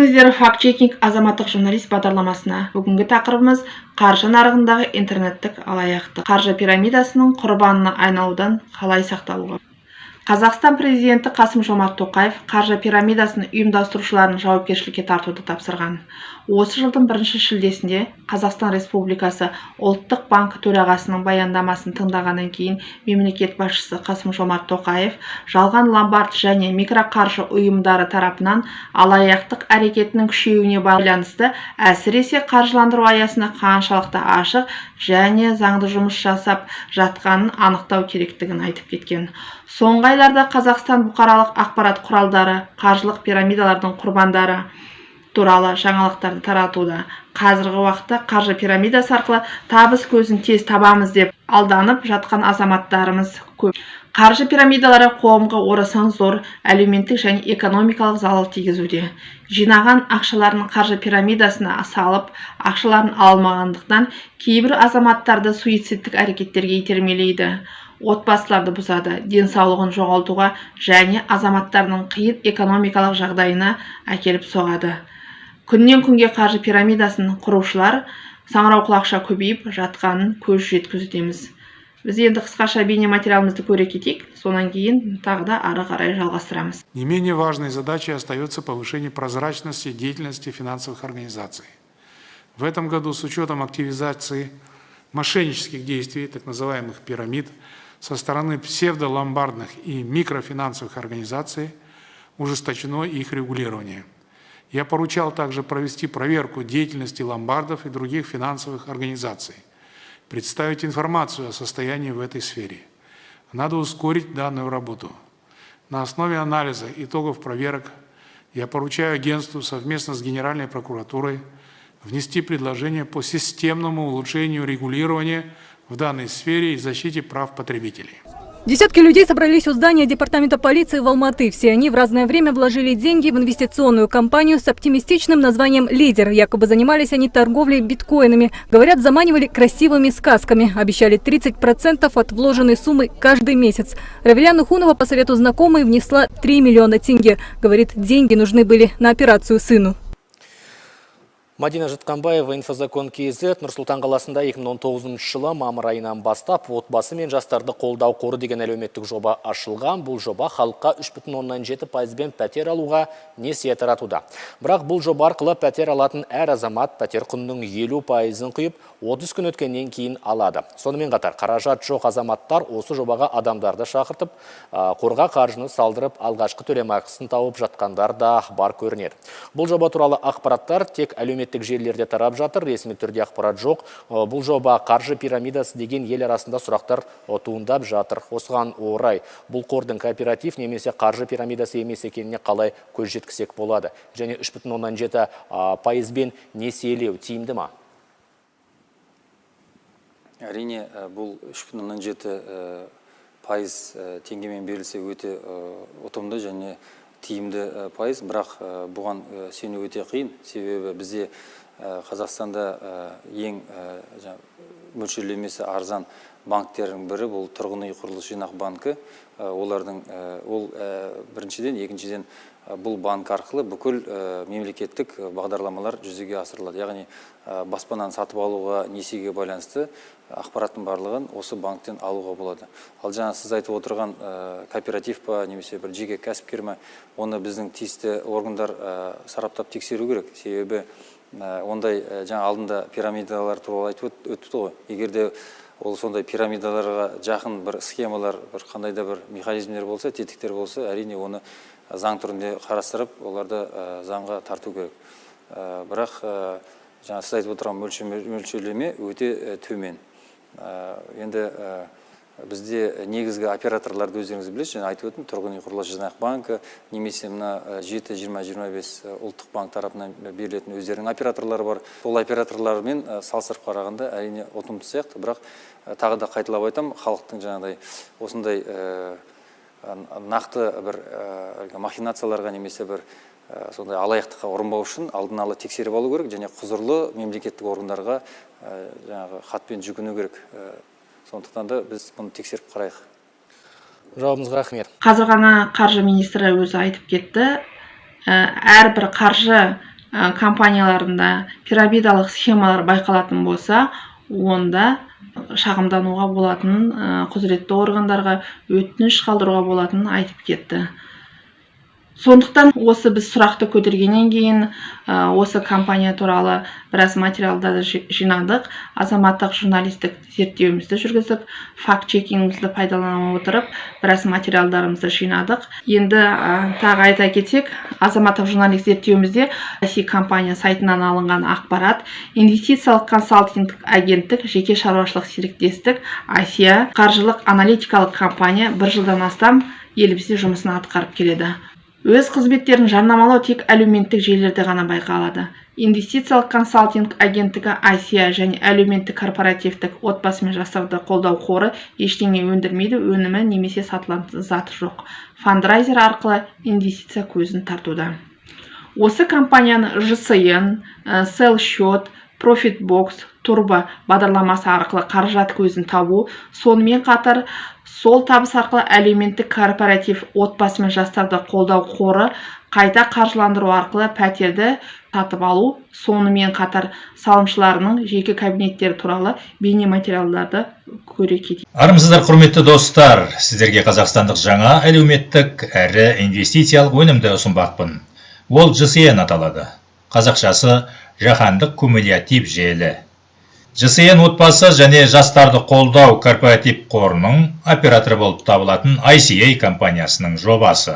келдіңіздер факт-чекинг азаматтық журналист бағдарламасына. Бүгінгі тақырыбымыз қаржы нарығындағы интернеттік алаяқтық. Қаржы пирамидасының құрбанына айналудан қалай сақталуға? Қазақстан президенті Қасым-Жомарт Тоқаев қаржы пирамидасының ұйымдастырушыларын жауапкершілікке тартуды тапсырған. Осы жылдың 1 шілдесінде Қазақстан Республикасы ұлттық банкі төрағасының баяндамасын тыңдағаннан кейін мемлекет басшысы Қасым-Жомарт Тоқаев жалған ломбард және микроқаржы ұйымдары тарапынан алаяқтық әрекетінің күшеюіне байланысты әсіресе қаржыландыру аясында қаншалықты ашық және заңды жұмыс жасап жатқанын анықтау керектігін айтып кеткен. Соңғы айларда Қазақстан бұқаралық ақпарат құралдары қаржылық пирамидалардың құрбандары туралы жаңалықтарды таратуда. Қазіргі уақытта қаржы пирамидасы арқылы табыс көзін тез табамыз деп алданып жатқан азаматтарымыз көп. Қаржы пирамидалары қоғамға орасан зор әлеуметтік және экономикалық залал тигізуде. Жинаған ақшаларын қаржы пирамидасына салып, ақшаларын алмағандықтан кейбір азаматтарды суицидтік әрекеттерге итермелейді. Отбасыларды бұзады, денсаулығын жоғалтуға және азаматтардың қиын экономикалық жағдайына әкеліп соғады. Күннен күнге қаржы пирамидасын құрушылар саңырауқұлақша көбейіп жатқанын көз жеткізудеміз. Біз енді қысқаша бейне материалымызды көре кетейік, сонан кейін тағы да ары қарай жалғастырамыз. Не менее важной задачей остается повышение прозрачности деятельности финансовых организаций. В этом году с учетом активизации мошеннических действий, так называемых пирамид, со стороны псевдоломбардных и микрофинансовых организаций ужесточено их регулирование. Я поручал также провести проверку деятельности ломбардов и других финансовых организаций, представить информацию о состоянии в этой сфере. Надо ускорить данную работу. На основе анализа итогов проверок я поручаю агентству совместно с Генеральной прокуратурой внести предложение по системному улучшению регулирования в данной сфере и защите прав потребителей. Десятки людей собрались у здания департамента полиции в Алматы. Все они в разное время вложили деньги в инвестиционную компанию с оптимистичным названием «Лидер». Якобы занимались они торговлей биткоинами. Говорят, заманивали красивыми сказками. Обещали 30% от вложенной суммы каждый месяц. Равиля Хунова по совету знакомой внесла 3 миллиона тенге. Говорит, деньги нужны были на операцию сыну. Мадина Житканбаева, Инфозакон КЗ, Нұр-Сұлтан қаласында 2019 жылы мамыр айынан бастап отбасы мен жастарды қолдау қоры деген әлеуметтік жоба ашылған. Бұл жоба халыққа 3,7% пәтер алуға несие таратуда. Бірақ бұл жоба арқылы пәтер алатын әр азамат пәтер құнының 50%-ын құйып, 30 күн өткеннен кейін алады. Сонымен қатар, қаражат жоқ азаматтар осы жобаға адамдарды шақыртып, қорға қаржыны салдырып, алғашқы төлемақысын тауып жатқандар да бар көрінеді. Бұл жоба туралы ақпараттар тек әлеуметтік желілерде тарап жатыр, ресми түрде ақпарат жоқ. Бұл жоба қаржы пирамидасы деген ел арасында сұрақтар туындап жатыр. Осыған орай бұл қордың кооператив немесе қаржы пирамидасы емес екеніне қалай көз жеткізсек болады? Және 3,7% несиелеу тиімді ма? Әрине, бұл 3,7% теңгемен берілсе өте ұтымды және тиімді пайыз, бірақ бұған сену өте қиын. Себебі бізде Қазақстанда ең мөлшерлемесі арзан банктердің бірі бұл тұрғын үй құрылыс жинақ банкі. Ол біріншіден, екіншіден бұл банк арқылы бүкіл мемлекеттік бағдарламалар жүзеге асырылады. Яғни баспананы сатып алуға, несиеге байланысты ақпараттың барлығын осы банктен алуға болады. Ал жаңа сіз айтып отырған кооператив па, немесе бір жеке кәсіпкер ме, оны біздің тиісті органдар сараптап тексеру керек. Себебі ондай жаңа алдында пирамидалар туралы айтып өтті ғой. Егерде ол сондай пирамидаларға жақын бір схемалар, бір қандай да бір механизмдер болса, тетіктер болса, әрине оны заң түрінде қарастырып, оларды заңға тарту керек. Бірақ жаңа сіз айтып отырған мөлшерлеме өте төмен. Енді бізде негізгі операторларды өздеріңіз білесіз, және айтып өттім, тұрғын үй құрылыс жинақ банкі, немесе мына 7-20-25 ұлттық банк тарапынан берілетін өздерінің операторлары бар. Сол операторлармен салыстырып қарағанда әрине ұтымды сияқты, бірақ тағы да қайталап айтам, халықтың жаңағыдай осындай нақты бір махинацияларға немесе бір сондай алаяқтыққа ұрынбау үшін алдын ала тексеріп алу керек, және құзырлы мемлекеттік органдарға жаңағы хатпен жүгіну керек. Сондықтан да біз бұны тексеріп қарайық. Жауабыңызға рахмет. Қазір ғана қаржы министрі өзі айтып кетті. Әрбір қаржы компанияларында пирамидалық схемалар байқалатын болса, онда шағымдануға болатынын, құзыретті органдарға өтініш қалдыруға болатынын айтып кетті. Сондықтан осы біз сұрақты көтергеннен кейін осы компания туралы біраз материалдарды жинадық, азаматтық журналистік зерттеуімізді жүргіздік, факт-чекингімізді пайдалана отырып, біраз материалдарымызды жинадық. Енді тағы айта кетсек, азаматтық журналистік зерттеуімізде ICA компания сайтынан алынған ақпарат, инвестициялық консалтингтік агенттік, жеке шаруашылық серіктестік, ICA қаржылық аналитикалық компания 1 жылдан астам елімізде жұмысын атқарып келеді. Өз қызметтерін жарнамалау тек әлеуметтік желілерде ғана байқалады. Инвестициялық консалтинг агенттігі ICA және әлеуметтік корпоративтік отбасы мен жастарды қолдау қоры ештеңе өндірмейді, өнімі немесе сатылатын заты жоқ. Фандрайзер арқылы инвестиция көзін тартуда. Осы компанияны ЖСН, Селл-счет, Профитбокс, Турбо бағдарламасы арқылы қаражат көзін табу, сонымен қатар сол табыс арқылы әлеуметтік корпоратив отбасы мен жастарды қолдау қоры қайта қаржыландыру арқылы пәтерді сатып алу, сонымен қатар салымшыларының жеке кабинеттері туралы бейнематериалдарды көре кетейік. Армысыздар, құрметті достар, сіздерге қазақстандық жаңа әлеуметтік әрі инвестициялық өнімді ұсынбақпын. Ол ЖСН аталады. Қазақшасы жаһандық кумулятив желі. ЖСН отбасы және жастарды қолдау корпоратив қорының операторы болып табылатын ICA компаниясының жобасы.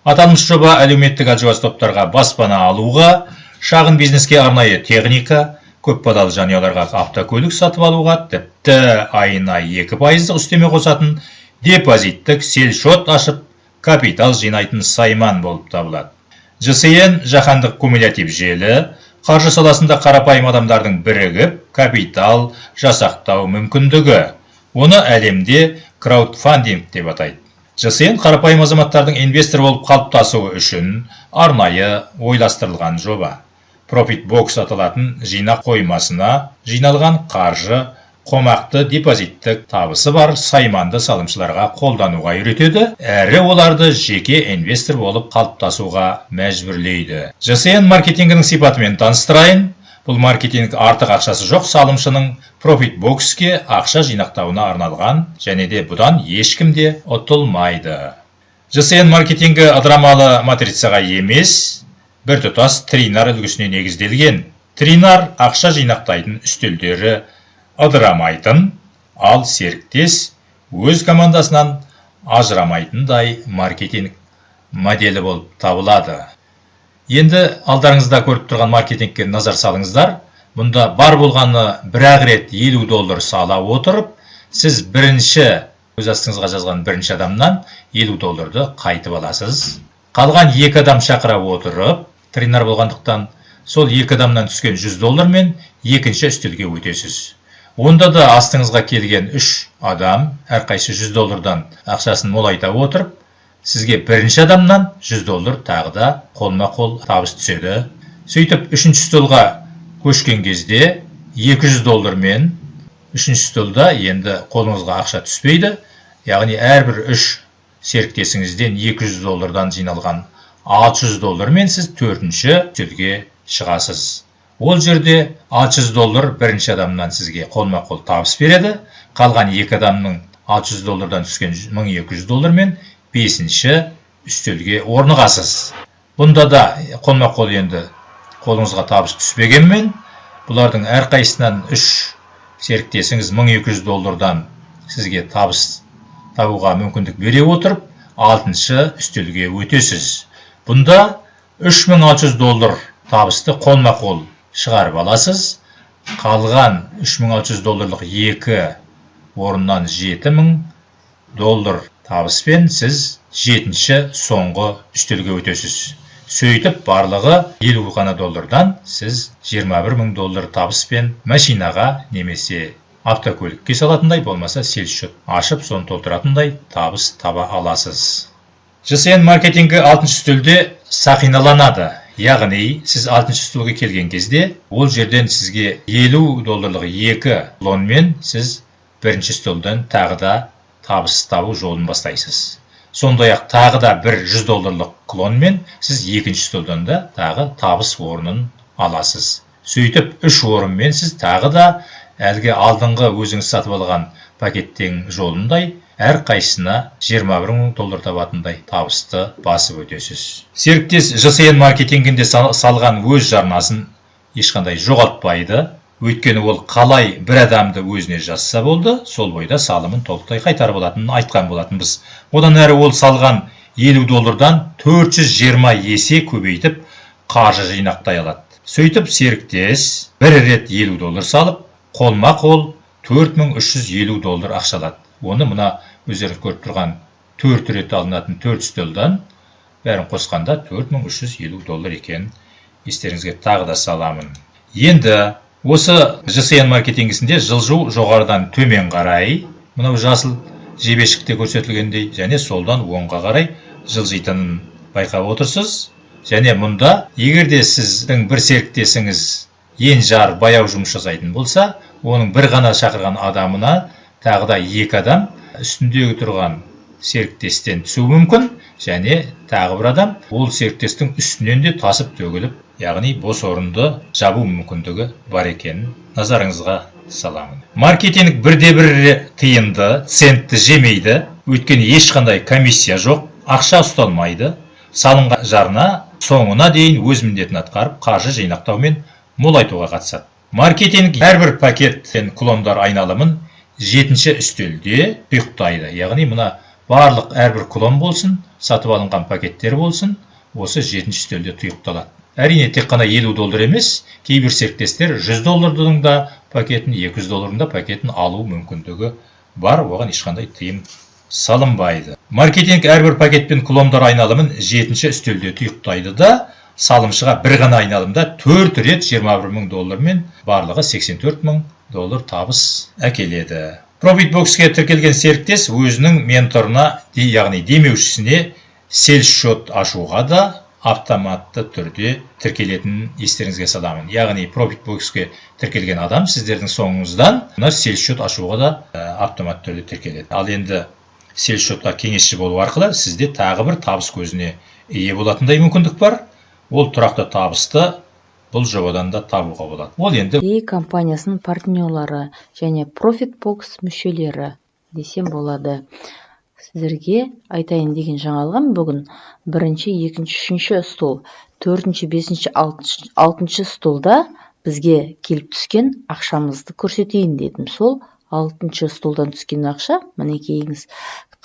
Аталмыш жоба әлеуметтік әлжуаз топтарға баспана алуға, шағын бизнеске арнайы техника, көпбалалы жанұяларға автокөлік сатып алуға, тіпті айына 2% үстеме қосатын депозиттік селл-счет ашып, капитал жинайтын сайман болып табылады. ЖСН жаһандық кумулятив желі, қаржы саласында қарапайым адамдардың бірігіп, капитал жасақтау мүмкіндігі. Оны әлемде краудфандинг деп атайды. ЖСН қарапайым азаматтардың инвестор болып қалыптасуы үшін арнайы ойластырылған жоба. Профитбокс аталатын жинақ қоймасына жиналған қаржы қомақты депозиттік табысы бар сайманды салымшыларға қолдануға үйретеді, әрі оларды жеке инвестор болып қалыптасуға мәжбүрлейді. ЖСН маркетингінің сипатымен таныстырайын. Бұл маркетинг артық ақшасы жоқ салымшының Профитбокске ақша жинақтауына арналған, және де бұдан ешкім де ұтылмайды. ЖСН маркетингі ыдырамалы матрицаға емес, біртұтас тринар үлгісіне негізделген. Тринар ақша жинақтайтын үстелдері ыдырамайтын, ал серіктес өз командасынан ажырамайтындай маркетинг моделі болып табылады. Енді алдарыңызда көріп тұрған маркетингке назар салыңыздар. Мұнда бар болғаны бір-ақ рет $50 сала отырып, сіз өз астыңызға жазған бірінші адамнан $50 қайтып аласыз. Қалған 2 адам шақыра отырып, тренер болғандықтан, сол 2 адамнан түскен $100 мен екінші үстелге өтесіз. Онда да астыңызға келген 3 адам, әрқайсы $100 ақшасын молайта отырып, сізге бірінші адамнан $100 тағы да қолма-қол табыс түседі. Сөйтіп, 3-ші столға көшкен кезде $200 мен 3-ші столда енді қолыңызға ақша түспейді. Яғни әрбір 3 серіктесіңізден $200 жиналған $600 мен сіз 4-ші столге шығасыз. Ол жерде $600 бірінші адамнан сізге қолма-қол табыс береді. Қалған 2 адамның $600 түскен $1200 мен 5-ші үстелге орнығасыз. Бұнда да қолма-қол енді қолыңызға табыс түспегенмен, бұлардың әрқайсынан 3 серіктесіңіз $1200 сізге табыс табуға мүмкіндік бере отырып, 6-ші үстелге өтесіз. Бұнда $3600 табысты қолма-қол шығарып аласыз. Қалған $3600 2 орыннан $7000 табыспен сіз 7-ші соңғы үстелге өтесіз. Сөйтіп барлығы $50 ғана сіз $21000 табыспен машинаға немесе автокөлікке салатындай, болмаса селл-счет ашып, соны толтыратындай табыс таба аласыз. ЖСН маркетингі 6-ші үстелде сақиналанады. Яғни, сіз 6-ші үстелге келген кезде, ол жерден сізге $50 2 лонмен сіз 1-ші үстелден тағы да табыс табу жолын бастайсыз. Сондай-ақ тағы да бір $100 клонмен сіз екінші столдан да тағы табыс орнын аласыз. Сөйтіп 3 орынмен сіз тағы да әлгі алдыңғы өзіңіз сатып алған пакеттің жолындай әр қайсысына $21,000 табатындай табысты басып өтесіз. Серіктес ЖСН маркетингінде салған өз жарнасын ешқандай жоғалтпайды. Өйткені ол қалай бір адамды өзіне жазса болды, сол бойда салымын толықтай қайтарып алатынын айтқан болатынбыз. Одан әрі ол салған $50-дан 420 есе көбейтіп қаржы жинақтай алады. Сөйтіп серіктес бір рет $50 салып, қолма-қол $4,350 ақша алады. Оны мына өздеріңіз көріп тұрған 4 рет алынатын 4 столдан бәрін қосқанда $4,350 екен. Естеріңізге тағы да саламын. Енді осы ЖСН маркетингісінде жылжу жоғарыдан төмен қарай, мынау жасыл жебешікте көрсетілгендей, және солдан оңға қарай жылжитынын байқап отырсыз. Және мұнда, егерде сіздің бір серіктесіңіз енжар баяу жұмыс жасайтын болса, оның бір ғана шақырған адамына тағы да 2 адам үстіндегі тұрған серіктестен түсуі мүмкін, және тағы бір адам ол серіктестің үстінен де тасып төгіліп, яғни бос орынды жабу мүмкіндігі бар екенін назарыңызға саламын. Маркетинг бірде-бір тиынды, центті жемейді, өйткені ешқандай комиссия жоқ, ақша ұсталмайды, салынған жарна соңына дейін өз міндетін атқарып, қаржы жинақтау мен молайтуға қатысады. Маркетинг әрбір пакеттен клондар айналымын 7-ші үстелде тұйықтайды. Яғни мына барлық әрбір клон болсын, сатып алынған пакеттер болсын, осы 7-ші үстелде тұйықталады. Әрине тек қана $50 емес, кейбір серіктестер $100 да пакетін, $200 да пакетін алу мүмкіндігі бар, оған ешқандай тыйым салынбайды. Маркетинг әрбір пакетпен клондар айналымын 7-ші үстелде тұйықтайды да, салымшыға бір ғана айналымда 4 рет $21,000 мен барлығы $84,000 табыс әкеледі. ProfitBox'ке тіркелген серіктес өзінің менторына, яғни демеушісіне селс-шот ашуға да автоматты түрде тіркелетінін естеріңізге саламын. Яғни ProfitBox'ке тіркелген адам сіздердің соңыңыздан селс-шот ашуға да автоматты түрде тіркеледі. Ал енді селс-шотқа кеңесші болу арқылы сізде тағы бір табыс көзіне ие болатындай мүмкіндік бар. Ол тұрақты табысты бұл жобадан да табуға болады. Ол енді компаниясының партнерлары және ProfitBox мүшелері десем болады. Сіздерге айтайын деген жаңалығым бүгін 1-ші, 2-ші, 3-ші стол, 4-ші, 5-ші, 6-ші столда бізге келіп түскен ақшамызды көрсетейін дедім. Сол 6-ші столдан түскен ақша, мінекейіңіз,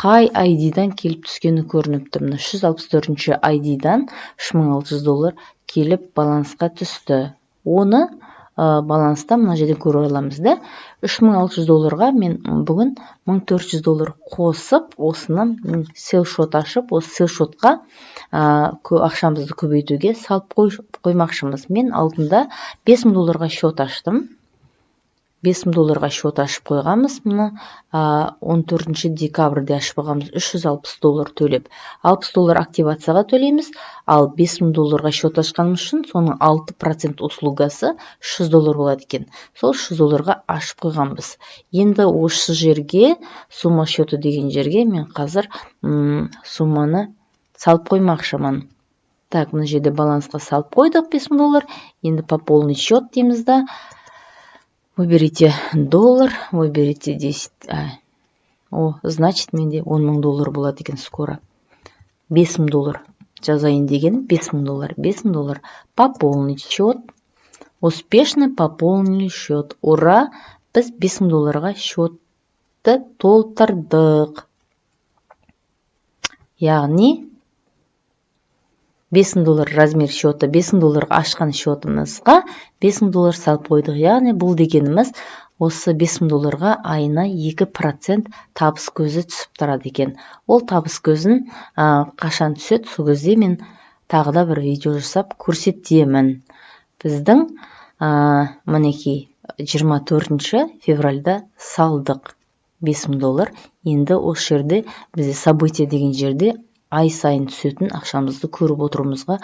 қай ID-дан келіп түскені көрініп тұр. 364-ші ID-дан $3,600 келіп балансқа түсті. Оны баланста мына жерден көре аламыз да. $3,600-ға мен бүгін $1,400 қосып, осынан селс-шот ашып, осы селс-шотқа ақшамызды көбейтуге салып қоймақшымыз. Мен алдында $5,000-ға шот аштым. $5,000-ға шот ашып қойғамыз. Мұны 14 декабрьде ашып қойғамыз, $360 төлеп. $60 активацияға төлейміз, ал $5,000-ға шот ашқанымыз үшін соның 6% услугасы $100 болады екен. Сол $100-ға ашып қойғанбыз. Енді осы жерге, сумма шоты деген жерге мен қазір сумманы салып қоймақшымын. Так, мына жерде балансқа салып қойдық $5,000. Енді пополнить счет дейміз да. Выберите $, выберите 10. Значит, менде $10,000 болады екен скоро. $5,000 жазайын деген, $5,000. $5,000. Пополнить счет. Успешно пополнили счет. Ура! Біз $5,000-ға счетты толтырдық. Яғни $5,000 размер счеты, $5,000-ға ашқан счетымызға $5,000 салып қойдық. Яғни бұл дегеніміз осы $5,000-ға айына 2% табыс көзі түсіп тұрады екен. Ол табыс көзін қашан түседі, сол кезде мен тағы да бір видео жасап көрсетемін. Біздің мінекей 24 февральда салдық $5,000. Енді осы жерде бізде событие деген жерде ай сайын түсетін ақшамызды көріп отыруымызға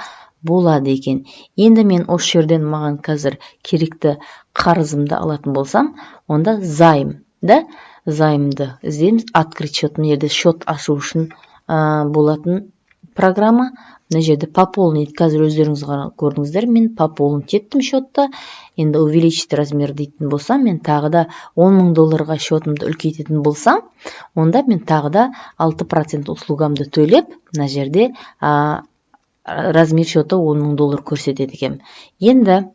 болады екен. Енді мен осы жерден маған қазір керекті қарызымды алатын болсам, онда займды іздейміз. Открыть счет, жерде счет ашу үшін болатын программа. Мына жерде пополнить, қазір өздеріңіз көрдіңіздер, мен пополнить еттім счетта. Енді увеличить размер дейтін болсам, мен тағы да 10 000 долларға счетымды үлкейтетін болсам, онда мен тағы да 6% услугамды төлеп, мына жерде размер счеты 10 000 доллар көрсетеді екен. Енді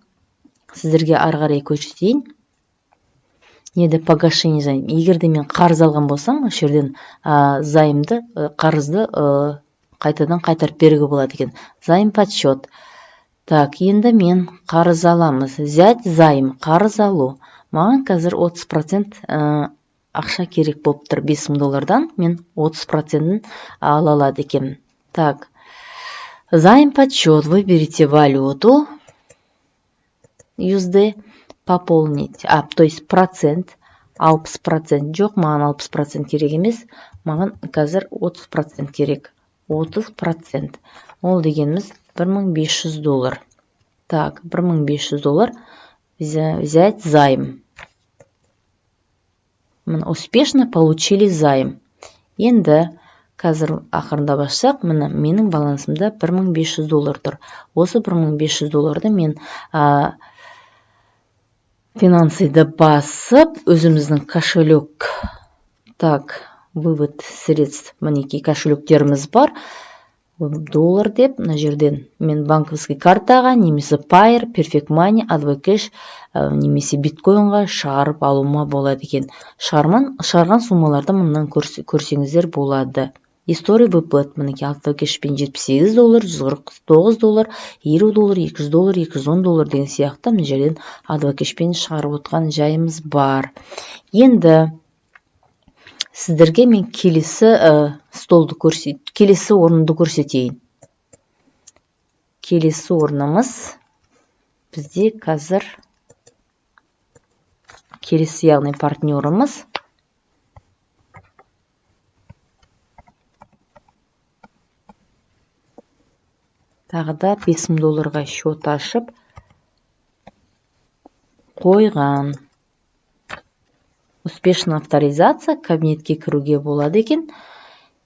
сіздерге ары қарай көрсетейін. Неде погашение займ. Егер де мен қарыз алған болсам, осы жерден займды, қарызды қайтадан қайтарып беруге болады екен. Займ подсчет. Так, енді мен қарыз аламыз. Взять займ, қарыз алу. Маған қазір 30% ақша керек болып тұр. 5 000 доллардан мен 30%-ын ала алады екен. Так, займ подсчет. Выберите валюту. USD. Пополнить. То есть процент. 60% жоқ, маған 60% керек емес. Маған қазір 30% керек. 30%. Ол дегеніміз 1500 доллар. Так, 1500 доллар. Взять займ. Мы успешно получили займ. Енді қазір ақырында бассақ, менің балансымда 1500 доллар тұр. Осы 1500 долларды мен финансыйды басып, өзіміздің кошелек. Так, вывод средств. Мінеки кошелектеріміз бар. Доллар деп, мына жерден мен банковский картаға, немесе Payer, Perfect Money, Advocash, немесе биткоинға шығарып алуыма болады екен. Шығарған суммаларды мұнан көрсеңіздер болады. История выплат. Мінеки Advocash пен 78 доллар, 149 доллар, 50 доллар, 200 доллар, 210 доллар деген сияқты мына жерден Advocash пен шығарып отқан жайымыз бар. Енді сіздерге мен келесі орынды көрсетейін. Келесі орнымыз бізде қазір келесі, яғни партнеріміз. Тағы да 5 000 долларға счет ашып қойған. Успешная авторизация, кабинетке кіруге болады екен.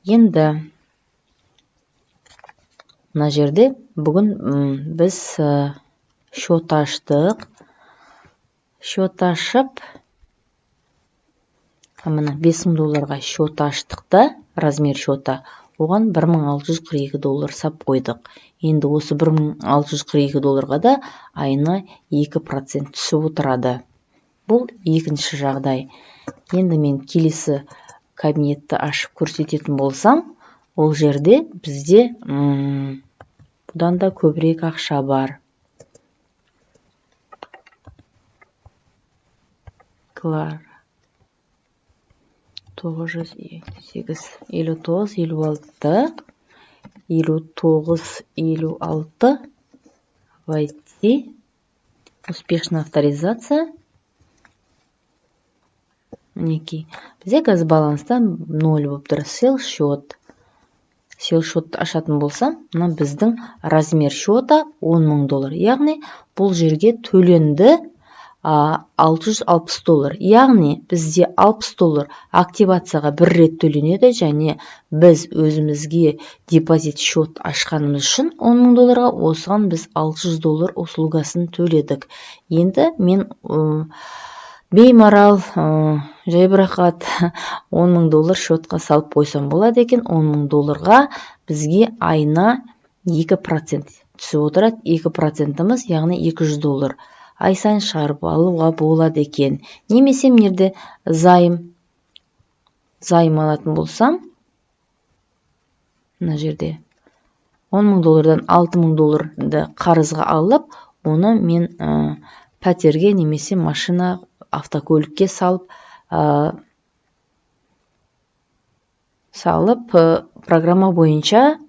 Енді мына жерде бүгін біз счет аштық. Счет ашып, мына 5 000 долларға счет аштық та, размер счета. Оған 1642 доллар сап қойдық. Енді осы 1642 долларға да айына 2% түсіп отырады. Бұл екінші жағдай. Енді мен келесі кабинетті ашып көрсететін болсам, ол жерде бізде бұдан да көбірек ақша бар. Клар 908, 59, 56, 59, 56. Войти. Успешная авторизация. Мінеки. Бізде қазір баланста 0 болып тұр. Sell счет. Sell счет ашатын болсам, мына біздің размер счета 10 000 доллар. Яғни бұл жерге төленді 660 доллар. Яғни бізде 60 доллар активацияға бір рет төленеді, және біз өзімізге депозит счет ашқанымыз үшін 10 000 долларға, осыған біз 600 доллар услугасын төледік. Енді мен беймарал, жайбырақат 10 000 доллар счетқа салып қойсам болады екен. 10 000 долларға бізге айына 2% түсіп отырады. 2%-ымыз, яғни 200 доллар. Ай сайын шығарып алуға болады екен. Немесе мерде займ алатын болсам, мына жерде 10 000 доллардан 6 000 долларды қарызға алып, оны мен пәтерге немесе машина, автокөлікке салып программа бойынша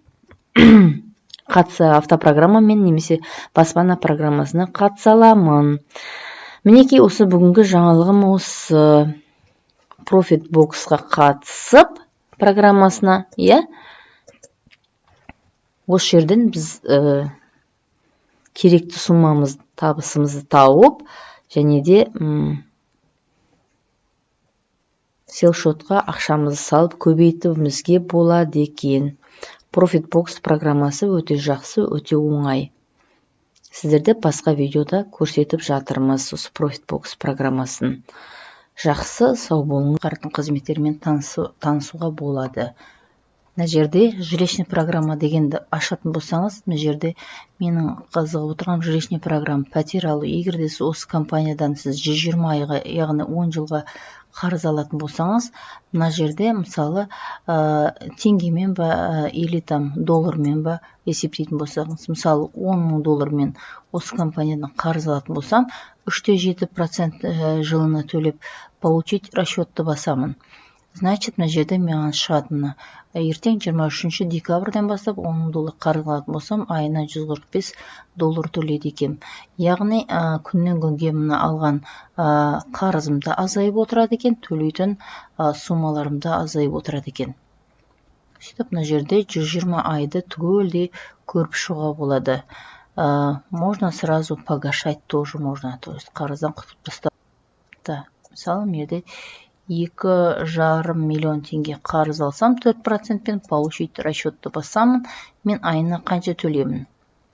автопрограммамен немесе баспана программасына қатыса аламын. Мінеки осы бүгінгі жаңалығым осы Profit Box-қа қатысып программасына, осы жерден біз керекті суммамыз, табысымызды тауып, және де селшотқа ақшамызды салып көбейтуімізге болады екен. Profitbox программасы өте жақсы, өте оңай. Сіздерде басқа видеода көрсетіп жатырмыз осы Profitbox программасын. Жақсы, сау болыңыз. Қарттың қызметтерімен танысуға болады. Мына жерде жилищный программа дегенді ашатын болсаңыз, мына жерде менің қызығып отырған жилищный программа пәтер алу. Егер де осы компаниядан сіз 120 айға, яғни 10 жылға қарыз алатын болсаңыз, мына жерде мысалы теңгемен ба или там доллармен ба есептейтін болсаңыз, мысалы 10 мың доллармен осы компаниядан қарыз алатын болсам, 3,7% жылына төлеп получить расчетты басамын. Значит, мына жерде маған шығады, ертең 23 декабрьден бастап 10 мың доллар қарыз алатын болсам, айына 145 доллар төлейді екен. Яғни күннен күнге мына алған қарызымда азайып отырады екен, төлейтін суммаларымда азайып отырады екен. Сөйтіп, мына жерде 120 айды түгелдей көріп шығуға болады. Можно сразу погашать тоже можно, то есть қарыздан құтылып тастап. Мысалы, мерде 2,5 миллион теңге қарыз алсам, 4%пен получить расчетты басамын, мен айына қанша төлемін?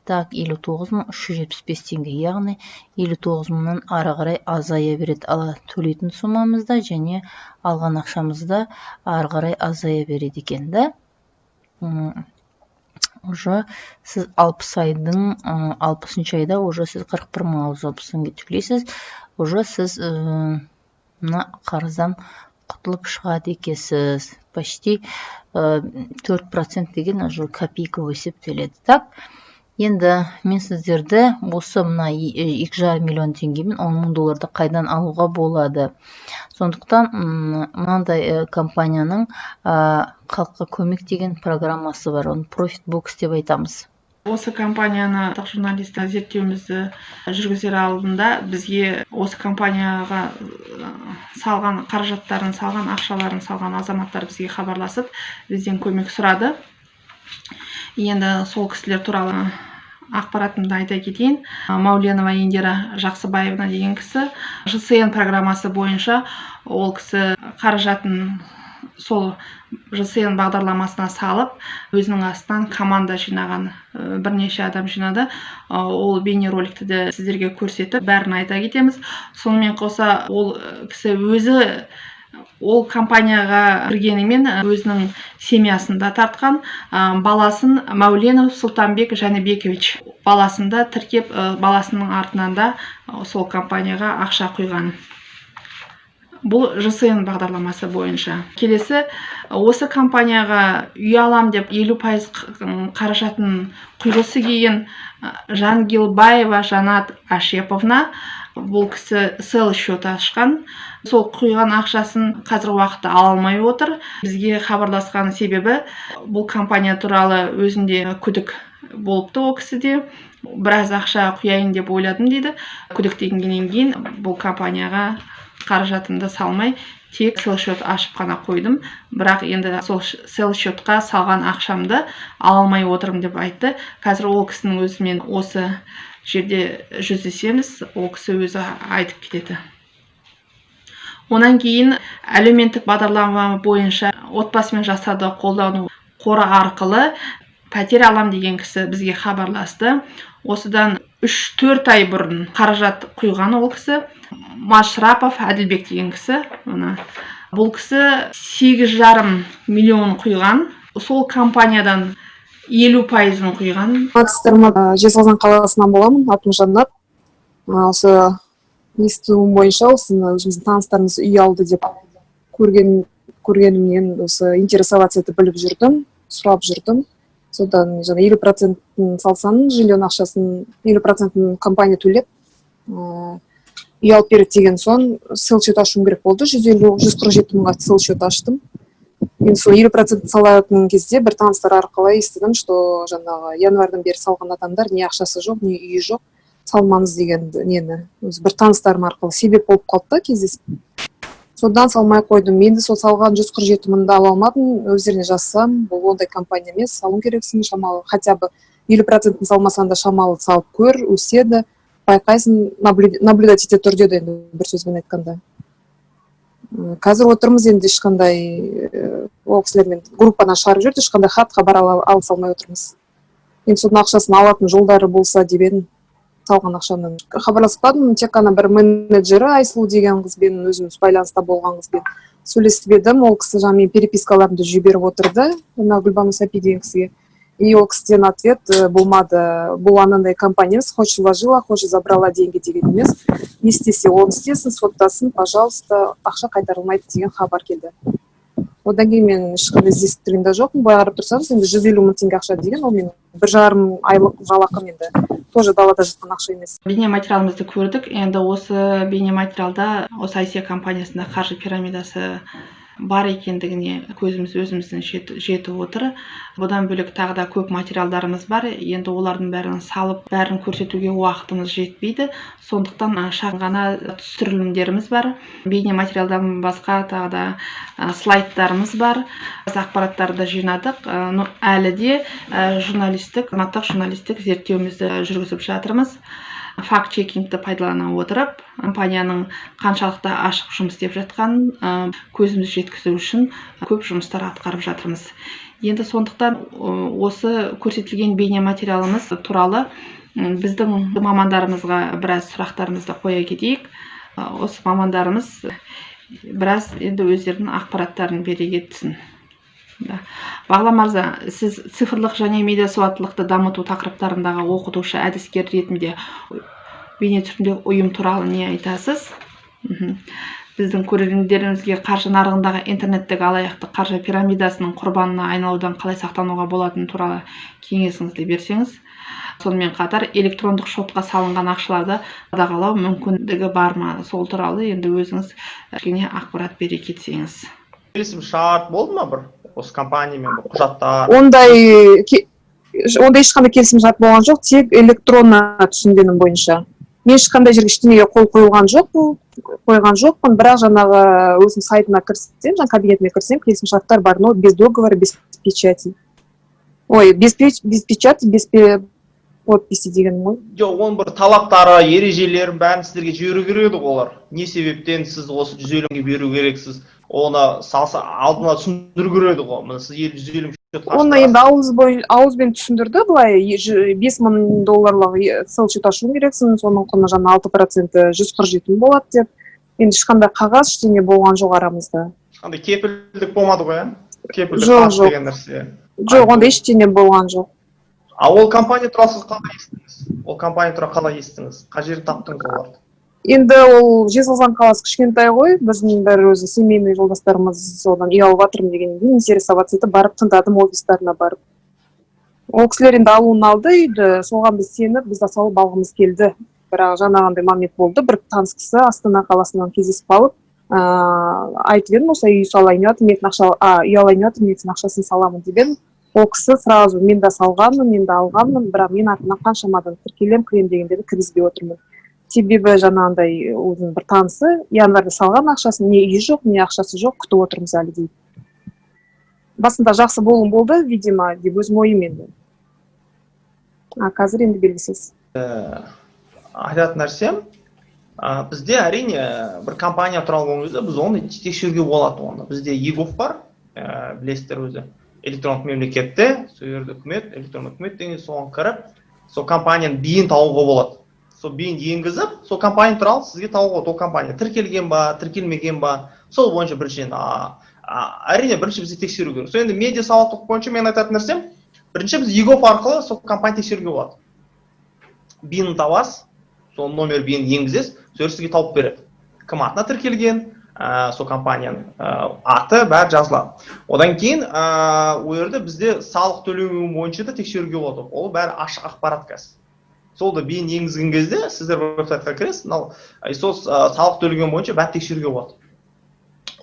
Так, 59.375 теңге, яғни 59.000-нан ары қарай азая береді. Ала төлейтін суммамызда және алған ақшамызда ары қарай азая береді екен, да? Уже сіз 60 айдың 60 айда уже сіз 41.660 теңге төлейсіз. Уже сіз мына қарыздан құтылып шығады екенсіз. Почти 4% деген уже копейка есептеледі. Так, енді мен сіздерді осы мына 2,5 миллион теңгемен 10 мың долларды қайдан алуға болады. Сондықтан мынандай компанияның халыққа көмек деген программасы бар. Оны Profitbox деп айтамыз. Осы компанияны журналист зерттеуімізді жүргізер алдында бізге осы компанияға салған қаражаттарын, салған ақшаларын салған азаматтар бізге хабарласып, бізден көмек сұрады. Енді сол кісілер туралы ақпаратымды айта кетейін. Мауленова Индира Жақсыбаевна деген кісі ЖСН программасы бойынша ол кісі қаражатын сол ЖСН бағдарламасына салып, өзінің астынан команда жинаған, бірнеше адам жинады. Ол бейнероликті де сіздерге көрсетіп, бәрін айта кетеміз. Сонымен қоса ол кісі өзі ол компанияға кіргенімен өзінің семьясында тартқан баласын Мауленов Сұлтанбек Жәнібекович баласында тіркеп, баласының артынан да сол компанияға ақша құйған. Бұл ЖСН бағдарламасы бойынша. Келесі, осы компанияға үй алам деп 50% қаражатын құйғысы келген Жангилбаева Жанат Ашеповна, бұл кісі сел счет ашқан. Сол құйған ақшасын қазір уақытта ала алмай отыр. Бізге хабарласқан себебі бұл компания туралы өзінде күдік болыпты ол кісіде. Біраз ақша құяйын деп ойладым дейді. Күдіктенгеннен кейін бұл компанияға қаражатымды салмай, тек сел счет ашып қана қойдым. Бірақ енді сол сел счетқа салған ақшамды ала алмай отырмын деп айтты. Қазір ол кісінің өзімен осы жерде жүздесеміз, ол кісі өзі айтып кетеді. Онан кейін әлеуметтік бағдарлама бойынша отбасы мен жастарды қолдау қоры арқылы пәтер алам деген кісі бізге хабарласты. Осыдан 3-4 ай бұрын қаражат құйған ол кісі. Машрапов Әділбек деген кісі. Бұл кісі 8,5 миллион құйған. Сол компаниядан 50%-ын құйған. Жезқазған қаласынан боламын, атым Жаннат. Осы естуім бойынша өзіміздің таныстарымыз үй алды деп көргенімнен осы интересоваться етіп біліп жүрдім, сұрап жүрдім. Содан 50%-ын салсаң, жиллион ақшасын 50%-ын компания төлеп, үй алып береді деген соң сел счет ашуым керек болды. 147 мыңға сел счет аштым. Енді сол 50%-ын салатын кезде бір таныстар арқылы естідім, что жаңағы январдан бері салған адамдар не ақшасы жоқ, не үйі жоқ, салмаңыз деген нені. Бір таныстарым арқылы себеп болып қалды кездесіп. Содан салмай қойдым. Енді сол салған 147 мыңды ала алмадым. Өздеріне жазсам, бұл ондай компания емес, салу керексің шамалы. Хотя бы 50%-ын салмасаң да шамалы салып көр, өседі. Байқайсың, наблюдать ете тұр деді енді бір сөзбен айтқанда. Қазір отырмыз енді ешқандай ол кісілермен группаны шығарып жүрді, ешқандай хат хабар алыса алмай отырмыз. Енді соның ақшасын алатын жолдары болса деп едім, салған ақшаны хабарласпадым. Тек қана бір менеджері Айсұлу деген қызбен, өзіміз байланыста болған қызбен сөйлесіп едім. Ол кісі жаңағы перепискаларымды жіберіп отырды, Гүлбану Сапи деген кісіге. И ол кісіден ответ болмады. Бұл анандай компанияңыз, хочешь вложила, хочешь забрала деньги деген емес. Не істесе оны істесін, соттасын, пожалуйста, ақша қайтарылмайды деген хабар келді. Одан кейін мен ешқандай іздестірген де жоқпын. Былай қарап тұрсаңыз, енді 150 мың теңге ақша деген, ол мен 1,5 айлық жалақым, енді тоже далада жатқан ақша емес. Бейнематериалымызды көрдік. Енді осы бейнематериалда осы ICA компаниясында қаржы пирамидасы бар екендігіне көзіміз өзіміздің жетіп отыр. Бұдан бөлек тағы да көп материалдарымыз бар. Енді олардың бәрін салып, бәрін көрсетуге уақытымыз жетпейді. Сондықтан шағын ғана түсірілімдеріміз бар. Бейнематериалдан басқа тағы да слайдтарымыз бар. Біз ақпараттарды жинадық. Әлі де азаматтық журналистік зерттеуімізді жүргізіп жатырмыз. Факт-чекингті пайдалана отырып, компанияның қаншалықты ашық жұмыс істеп жатқанын көзіміз жеткізу үшін көп жұмыстар атқарып жатырмыз. Енді сондықтан осы көрсетілген бейнематериалымыз туралы біздің мамандарымызға біраз сұрақтарымызды қоя кетейік. Осы мамандарымыз біраз енді өздерінің ақпараттарын бере кетсін. Бағлан мырза, сіз цифрлық және медиа сауаттылықты дамыту тақырыптарындағы оқытушы әдіскер ретінде бейне түрінде ұйым туралы не айтасыз? Біздің көрермендерімізге қаржы нарығындағы интернеттегі алаяқтық қаржы пирамидасының құрбанына айналудан қалай сақтануға болатыны туралы кеңесіңізді берсеңіз. Сонымен қатар электрондық шотқа салынған ақшаларды қадағалау мүмкіндігі бар ма? Сол туралы енді өзіңіз кішкене ақпарат бере кетсеңіз. Келісім шарт болды ма бір? Осы компаниямен құжаттар? Ондай ешқандай келісім шарт болған жоқ, тек электронды түсінгенім бойынша. Мен ешқандай жерге ештеңеге қол қойған жоқпын, бірақ жаңағы өзім сайтына кірсем, жаңа кабинетіме кірсем, келісім шарттар бар, но без договора, без печати. Ой, без печати, без подписи деген ғой. Жоқ, оның бір талаптары, ережелерін бәрін сіздерге жіберу керек олар. Не себептен сіз осы 150-ге беру керексіз? Оны салса алдына түсіндіру керек ғой. Мына сіз 150 счет қарсы. Оны енді ауызбен түсіндірді, былай $5000 сел счет ашу керексің, соның құны жаңа 6% 147 болады деп. Енді ешқандай қағаз ештеңе болған жоқ арамызда. Ешқандай кепілдік болмады ғой, кепілдік хат деген нәрсе. Жоқ, онда ештеңе болған жоқ. А ол компания туралы сіз қалай естідіңіз? Ол компания туралы қалай естідіңіз? Қай жерде таптыңыз оларды? Енді ол Жезқазған қаласы кішкентай ғой, біздің бір өзі семейный жолдастарымыз содан үй алып жатырмын дегеннен кейін интересоваться етіп барып тыңдадым офистарына барып. Ол кісілер енді алуын алды үйді, соған біз сеніп, біз де салып алғымыз келді. Бірақ жаңағындай момент болды, бір таныс кісі Астана қаласынан кездесіп алып, айтып едім, осылай үй салайын жатыр, үй алайын жатыр, мен ақшасын саламын деп едім. Ол кісі сразу мен де салғанмын, мен де алғанмын, бірақ мен артынан қаншамадан кірем дегендерді кіргізбей отырмын. Себебі жаңағындай өзінің бір танысы январьда салған ақшасын, не үйі жоқ, не ақшасы жоқ, күтіп отырмыз әлі дейді. Басында жақсы болуым болды, видимо, деп өзім ойым енді. Қазір енді белгісіз. Айтатын нәрсем, бізде әрине бір компания туралы болған кезде біз оны тексеруге болады оны. Бізде ЕГОВ бар, білесіздер өзі. Электрондық мемлекетте, сол жерде үкімет, электрондық үкімет деген соған кіріп, сол компанияның биін тауға болады. Сол биін енгізіп, сол компания туралы сізге тауға болады. Ол компания тіркелген ба, тіркелмеген ба, сол бойынша біріншіден әрине бірінші бізде тексеру керек. Сол енді медиа сауаттылық бойынша мен айтатын нәрсем, бірінші біз ЕГОВ арқылы сол компания тексеруге болады. Биін табасыз, сол номер биін енгізесіз, сол сізге тауып береді. Кім атына тіркелген, сол компанияның аты бәрі жазылады. Одан кейін ол жерде бізде салық төлеу бойынша да тексеруге болады. Ол бәрі ашық ақпарат қазір. Солды биін енгізген кезде сіздер веб-сайтқа кіресіз, сол салық төлеген бойынша бәрі тексеруге болады.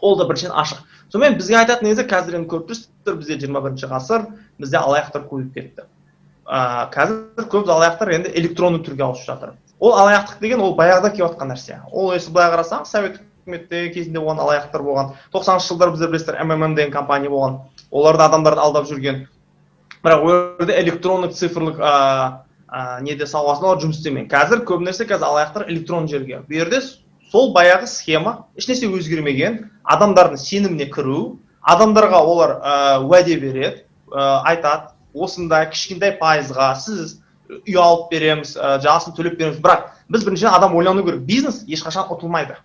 Ол да біріншіден ашық. Сонымен бізге айтатын негізі қазір енді көріп тұрсыздар, бізде 21 ғасыр, бізде алаяқтар көбейіп кетті. Қазір көп алаяқтар енді электронды түрге ауысып жатыр. Ол алаяқтық деген ол баяғыда келіп жатқан нәрсе. Ол если былай қарасаң, совет үкіметте кезінде болған алаяқтар болған. 90-шы жылдар біздер білесіздер МММ деген компания болған. Оларды адамдарды алдап жүрген. Бірақ ол жерде электрондық цифрлық неде саласында олар жұмыс істемеген. Қазір көп нәрсе қазір алаяқтар электронды жерге. Бұл жерде сол баяғы схема, ешнәрсе өзгермеген, адамдардың сеніміне кіру, адамдарға олар уәде береді, айтады, осындай кішкентай пайызға сіз үй алып береміз, жасын төлеп береміз. Бірақ біз біріншіден адам ойлану керек. Бизнес ешқашан ұтылмайды.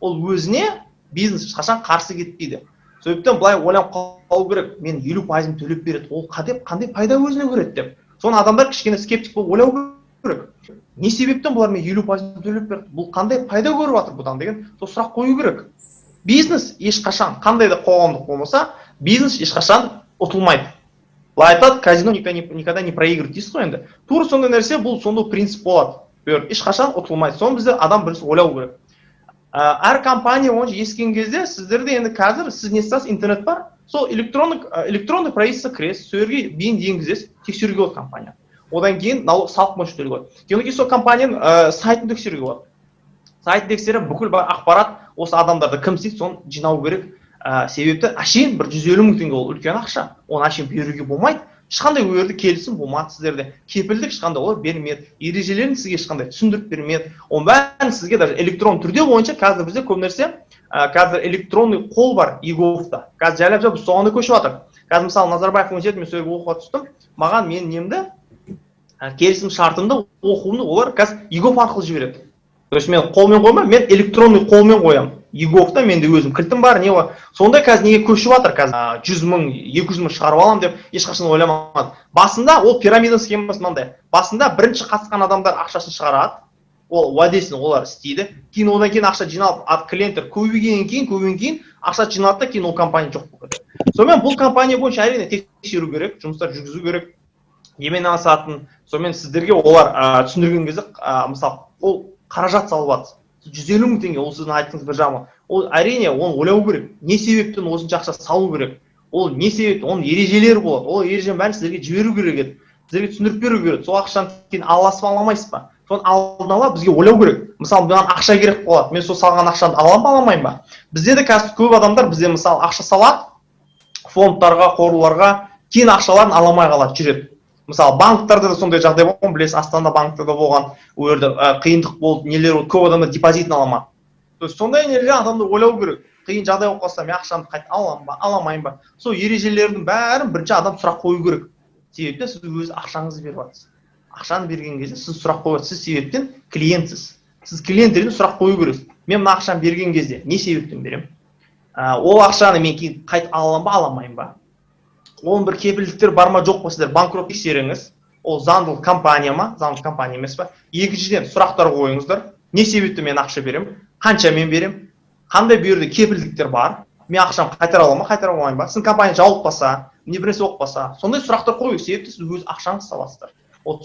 Ол өзіне бизнес ешқашан қарсы кетпейді. Себептен былай ойланып қалу керек. Мен 50% төлеп береді. Ол қандай пайда өзіне көреді деп. Соны адамдар кішкене скептик болып ойлау керек. Не себептен бұлар мен 50% төлеп берді? Бұл қандай пайда көріп жатыр бұдан деген сол сұрақ қою керек. Бизнес ешқашан, қандай да қоғамдық болмаса, бизнес ешқашан ұтылмайды. Былай айтады, казино никогда не проигрывает дейсіз ғой енді. Тура сондай нәрсе, бұл сондай принцип болады. Ешқашан ұтылмайды. Соны бізде адам бірінші ойлау керек. Әр компания онша ескен кезде сіздерде енді қазір сіз не істейсіз, интернет бар. Сол электронный правительство кіресіз, сол жерге бейін енгізесіз, тексеруге болады компания. Одан кейін налог салық бойынша төлеуге болады. Кейін сол компанияның сайтын тексеруге болады. Сайт тексеріп бүкіл ақпарат осы адамдарды кім істейді, соны жинау керек. Себепті әшейін бір 150 мың теңге ол үлкен ақша. Оны әшейін беруге болмайды. Ешқандай өрді келісім болмады сіздерде. Кепілдік ешқандай олар бермеді. Ережелерін сізге ешқандай түсіндіріп бермеді. Оның бәрін сізге даже электрон түрде бойынша қазір бізде көп нәрсе, қазір электронный қол бар ЕГОВта. Қазір жайлап біз соған көшіп жатыр. Қазір мысалы Назарбаев университеті мен сөйлеп оқуға түстім. Маған мен немді келісім шартымды оқуымды олар қазір ЕГОВ арқылы жібереді. То есть мен қолмен қоймай, мен электронный қолмен қоямын. ЕГОВта менде өзім кілтім бар, не бар. Сонда қазір неге көшіп жатыр қазір 100 мың, 200 мың шығарып аламын деп ешқашан ойламады. Басында ол пирамида схемасы мынандай. Басында бірінші қатысқан адамдар ақшасын шығарады. Ол уәдесін олар істейді. Кейін одан кейін ақша жиналып, клиенттер көбейгеннен кейін ақша жиналады да кейін ол компания жоқ болады. Сонымен бұл компания бойынша әрине тексеру керек, жұмыстар жүргізу керек. Немен айналысатынын, сонымен сіздерге олар түсіндірген кезде, мысалы, ол қаражат салып жатыр. 150 мың теңге, ол сіздің айтқыңыз бір жағынан. Ол әрине оны ойлау керек. Не себептен осынша ақша салу керек? Ол не себептен? Оның ережелері болады. Ол ереженің бәрін сіздерге жіберу керек еді. Сіздерге түсіндіріп беру керек. Сол ақшаны кейін аласыз ба, аламайсыз ба? Соны алдын ала бізге ойлау керек. Мысалы, маған ақша керек болады. Мен сол салған ақшаны аламын ба, аламаймын ба? Бізде де қазір көп адамдар бізде мысалы ақша салады, фондтарға, қорларға, кейін ақшаларын аламай қалады, жүреді. Мысалы, банктерде де сондай жағдай болған, білесіз, Астана банктерде болған, ол жерде қиындық болды, нелер болды, көп адамдар депозитін аламады. То есть сондай нелерге адамдар ойлау керек. Қиын жағдай болып қалса, мен ақшамды қайта аламын ба, аламаймын ба? Сол ережелердің бәрін бірінші адам сұрақ қою керек. Себептен сіз өз ақшаңызды беріп жатырсыз. Ақшаны берген кезде сіз сұрақ қойып жатырсыз, себептен клиентсіз. Сіз клиенттерден сұрақ қою керексіз. Мен мына ақшаны берген кезде не себептен беремін? Ол ақшаны мен кейін қайта аламын ба, аламаймын ба? Оның бір кепілдіктер бар ма, жоқ па, сіздер банкрот тексеріңіз. Ол заңдылық компания ма, заңдылық компания емес па? Екіншіден сұрақтар қойыңыздар. Не себептен мен ақша беремін? Қанша мен беремін? Қандай бұл жерде кепілдіктер бар? Мен ақшамды қайтара аламын ба, қайтара алмаймын ба? Сіздің компания жауып қалса, не бірнәрсе болып қалса, сондай сұрақтар қою, себепті сіз өз ақшаңызды саласыздар.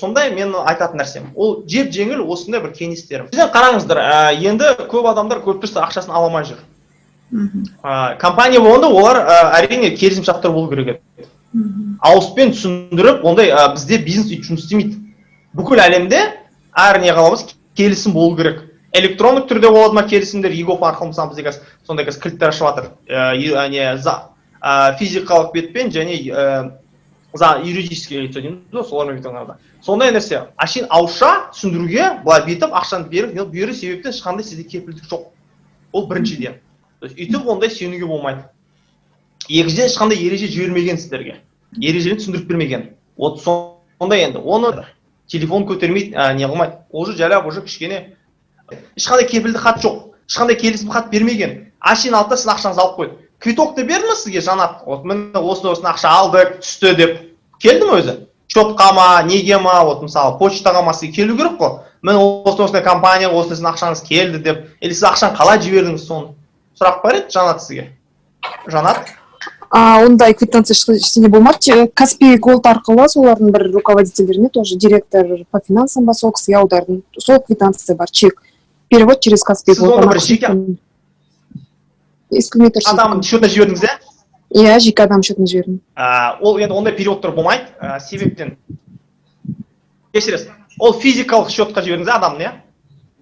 Сондай мен айтатын нәрсем. Ол жеп жеңіл осындай бір кеңестерім. Сізден қараңыздар, енді көп адамдар көптірсе ақшасын ала алмай жүр. Компания болғанда олар әрине келісім шарттар болу керек еді. Ауызбен түсіндіріп, ондай бізде бизнес жұмыс істемейді. Бүкіл әлемде әр не қаламыз келісім болу керек. Электрондық түрде болады ма келісімдер, ЕГОВ арқылы мысалы бізде қазір сондай қазір кілттер ашып жатыр. Физикалық бетпен және юридический лицо дейміз, солармен бетонарда. Сондай нәрсе, әшейін ауызша түсіндіруге, былай бетіп ақшаны беріп, беру себептен ешқандай сізде кепілдік жоқ. Ол біріншіден. Үйтіп ондай сенуге болмайды. Екіншіден ешқандай ереже жібермеген сіздерге. Ережені түсіндіріп бермеген. Сондай енді, оны телефон көтермейді, не қылмайды. Уже жайлап, уже кішкене. Ешқандай кепілдік хат жоқ. Ешқандай келісім хат бермеген. Әшейін алды сіз ақшаңызды алып қойды. Квитокты берді ме сізге, Жанат? Мен осыны ақша алдық, түсті деп. Келді ме өзі? Шотқа ма, неге ма, мысалы, почтаға ма сізге келу керек қой. Мен осыны компания, осыны ақшаңыз келді деп. Или сіз ақшаны қалай жібердіңіз соны? Сұрақ бар еді Жанат сізге? Жанат? Ондай квитанция ештеңе болмады. Каспий Голд арқылы солардың бір руководительдеріне тоже директор по финансам ба, сол кісіге аудардым. Сол квитанция бар, чек. Перевод через Каспий Голд. Сіз оны бір жеке адам счетына жібердіңіз, иә? Иә, жеке адам счетына жібердім. Ол енді ондай переводтар болмайды, себептен. Кешіресіз, ол физикалық счетқа жібердіңіз, адамны, иә?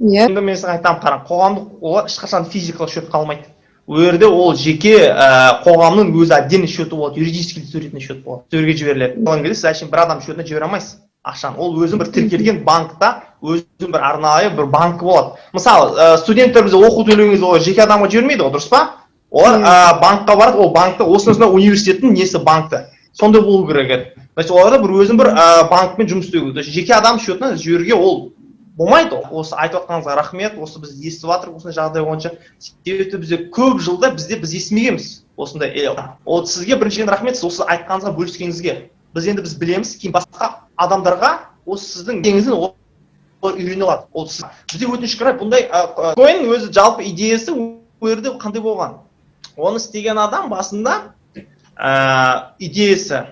Иә. Енді мен сізге айтамын, қараң, қоғамдық олар ешқашан физикалық счет қалмайды. Өрде ол жеке қоғамның өзі отдельный счеті болады, юридический лицо ретінде счет болады. Сөрге жіберіледі. Оған кезде сіз әшейін бір адам счетына жібере алмайсыз. ақшаны. Ол өзің бір тіркелген банкта, өзің бір арнайы бір банкі болады. Мысалы, студенттер бізде оқу төлеген кезде олар жеке адамға жібермейді ғой, дұрыс па? Олар банкқа барады, ол банкта осынысына университеттің несі банкты. Сондай болу керек еді. Значит, оларда бір өзің бір банкпен жұмыс істеу керек. Жеке адам счетына жіберуге ол болмайды. Осы айтып отқаныңызға рахмет. Осы біз естіп жатырмыз осындай жағдай бойынша. Себебі бізде көп жылда біз естімегенбіз осындай. Ол сізге біріншіден рахмет, осы айтқаныңызға бөліскеніңізге. Біз білеміз, кейін басқа адамдарға осы сіздің деңізін олар үйрене алады. Ол бізде өтінішке қарай бұндай биткойн өзі жалпы идеясы өрде қандай болған. Оны істеген адам басында идеясы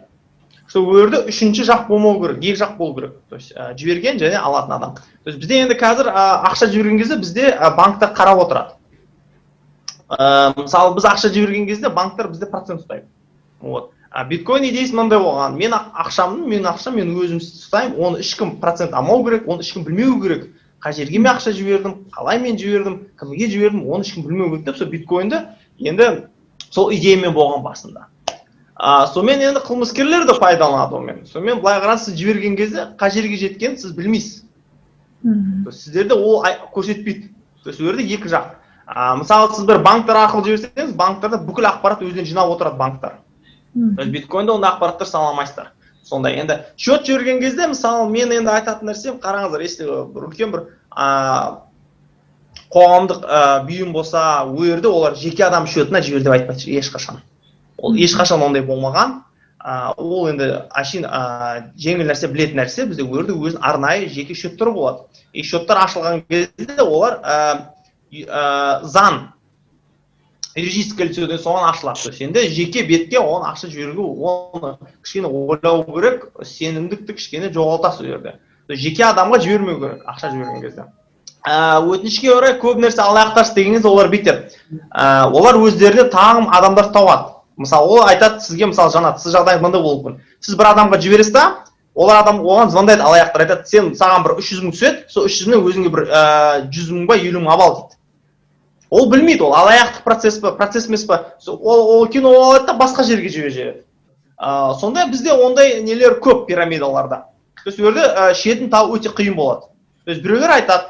что өрде үшінші жақ болмау керек, екі жақ болу керек. То есть жіберген және алатын адам. То есть бізде енді қазір ақша жіберген кезде бізде банктар қарап отырады. Мысалы біз ақша жіберген кезде банктар бізде процент ұстайды. Вот. Биткойн идеясы мынандай болған. Мен ақшам мен өзім ұстаймын, оны ешкім процент алмау керек, оны ешкім білмеу керек. Қай жерге мен ақша жібердім, қалай мен жібердім, кімге жібердім, оны ешкім білмеу керек деп, сол биткойнды енді сол идеямен болған басында. Сонымен енді қылмыскерлер де пайдаланады онымен. Сонымен былай қараңыз, сіз жіберген кезде қай жерге жеткенін сіз білмейсіз. Сіздерде ол көрсетпейді. То есть өрде екі жақ. Мысалы сіз бір банктар арқылы жіберсеңіз, банктарда бүкіл ақпарат өзінен жинап отырады банктар. Биткойнда онда ақпараттар сала алмайсыздар. Сондай енді счет жіберген кезде, мысалы мен енді айтатын нәрсем, қараңыздар, если бір үлкен бір қоғамдық бұйым болса, өрде олар жеке адам счетына жібер деп айтпайды ешқашан. Ол ешқашан ондай болмаған. Ол енді жеңіл нәрсе, білетін нәрсе, бізде өрде өзінің арнайы жеке счеттері болады. Счеттар ашылған кезде олар заң юридическое лицеден соған ашылады. Енді жеке бетке оны ақша жіберуге, оны кішкене ойлау керек, сенімдікті кішкене жоғалтасыз жерде. Жеке адамға жібермеу керек ақша жіберген кезде. Өтінішке орай көп нәрсе алаяқтар істегеніңіз олар бетер. Олар өздеріне тағым адамдар тауады. Мысалы, ол айтады сізге, мысалы, жаңа сіз жағдайыңыз мынандай болуы мүмкін. Сіз бір адамға жібересіз да, олар адам оған звондайды, алаяқтар айтады, сен саған бір 300 мың түседі, сол 300 мыңнан өзіңе бір 100 мың ба 50 мың ал дейді. Ол білмейді, ол алаяқтық процесс емес па. Ол кейін ол алады да басқа жерге жібереді. Сондай бізде ондай нелер көп пирамидаларда. То есть өрде шетін табу өте қиын болады. То есть біреулер айтады,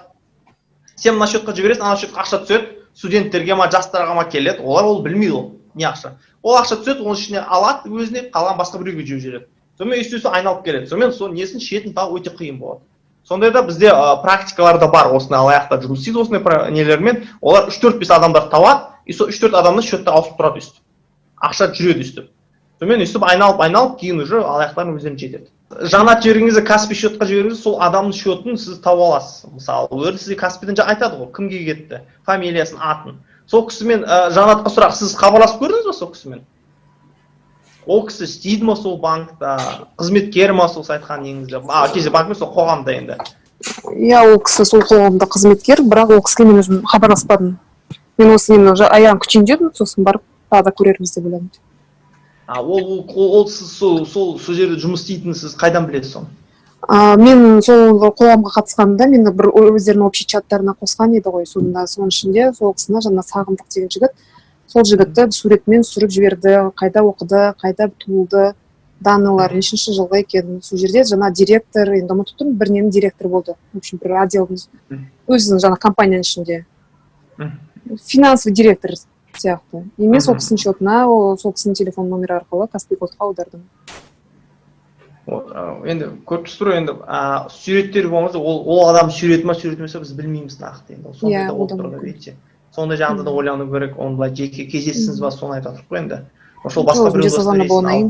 сен мына счетқа жібересің, ана счетқа ақша түседі, студенттерге ма, жастарға ма келеді, олар ол білмейді ол. Не ақша. Ол ақша түседі, оның ішіне алады, өзіне қалған басқа біреуге жібереді. Сонымен өстесі айналып келеді. Сонымен сол несін шетін табу өте қиын болады. Сондайда бізде практикаларда бар, осындай алаяқтар жұмыс істейді осындай нелермен. Олар 3-4-5 адамдар табады, и сол 3-4 адамды счетта ауысып тұрады өстіп. Ақша жүреді өстіп. Сонымен өстіп айналып, кейін уже алаяқтардың өздерін жетеді. Жанат жібергеніңізде Каспи счетқа жібергеніңізде сол адамның счетін сіз тауып аласыз. Мысалы, өрде сізге Каспиден айтады ғой, кімге кетті, фамилиясын, атын. Сол кісімен Жанатқа сұрақ, сіз хабарласып көрдіңіз ба сол кісімен? Ол кісі істейді ма сол банкта, қызметкер ма сол айтқан неңізде? Кезде банк емес, сол қоғамда енді. Иә, ол кісі сол қоғамда қызметкер, бірақ ол кісіге мен өзім хабарласпадым. Мен осы аяғын күтейін дедім, сосын барып тағы да көрерміз деп ойладым. Ол сіз сол жерде жұмыс істейтінін сіз қайдан білесіз соны? Мен сол қоғамға қатысқанда мені бір өздерінің общий чаттарына қосқан еді ғой. Соның ішінде сол кісіні жаңа Сағындық деген жігіт, сол жігітті суретмен түсіріп жіберді, қайда оқыды, қайда туылды, данылар, нешінші жылғы екен. Сол жерде жаңа директор, енді ұмытып тұрмын, бір ненің директор болды. В общем, бір отделдің өзінің жаңа компанияның ішінде. Финансовый директор сияқты. И мен сол кісінің счетына, сол кісінің телефон номері арқылы Каспи Голдқа аудардым. Енді көріп тұрсыз енді суреттер болмаса, ол адам суреті ма суретмесе біз білмейміз нақты енді. Сондай да болып тұрды видите. Сондай жағында да ойлану керек, оны былай жеке кездессіз ба, соны айтып тұрмын ғой енді. Ошол басқа біреу